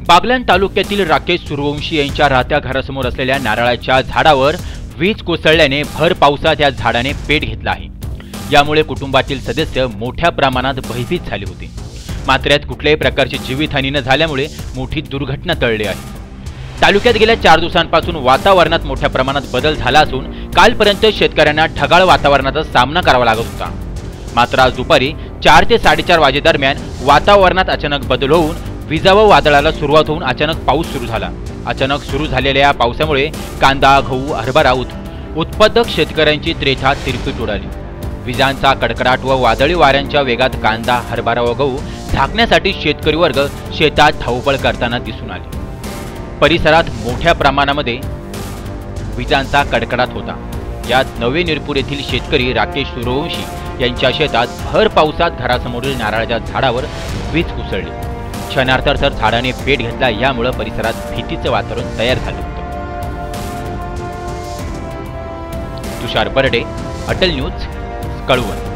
बागलाण तालुक्यातील राकेश सूर्यवंशी यांच्या राहत्या घरासमोर असलेल्या नारळाच्या झाडावर वीज कोसळल्याने भर पावसात या झाडाने पेट घेतला आहे। यामुळे कुटुंबातील सदस्य मोठ्या प्रमाणात भयभीत झाले होते। मात्र यात कुठल्याही प्रकारची जीवितहानी न झाल्यामुळे मोठी दुर्घटना टळली आहे। तालुक्यात गेल्या 4 दिवसांपासून वातावरणात मोठ्या प्रमाणात बदल झाला असून कालपर्यंत शेतकऱ्यांना ढगाळ वातावरणाचा सामना करावा लागत होता। मात्र आज दुपारी 4 ते 4:30 वाजेदरम्यान वातावरणात अचानक बदल होऊन विजा व वादळाला सुरुवात होऊन अचानक पाऊस सुरू झाला। अचानक सुरू झालेल्या या पावसामुळे कांदा, गहू, हरभरा उत्पादक शेतकऱ्यांची त्रेधा तिरपीट उडाली। विजांचा कडकडाट व वादळी वाऱ्यांच्या वेगात कांदा, हरभरा व गहू झाकण्यासाठी शेतकरी वर्ग शेतात धावपळ करताना दिसून आले। परिसरात मोठ्या प्रमाणामध्ये विजांचा कडकडाट होता। यात नवे निरपूर येथील शेतकरी राकेश सूर्यवंशी यांच्या शेतात भर पावसात घरासमोरील नारळाच्या झाडावर वीज कोसळली। क्षणार्धात तर झाडाने पेट घेतला। यामुळे परिसरात भीतीचे वातावरण तयार झाले होते। तुषार बर्डे, अटल न्यूज, कळवण।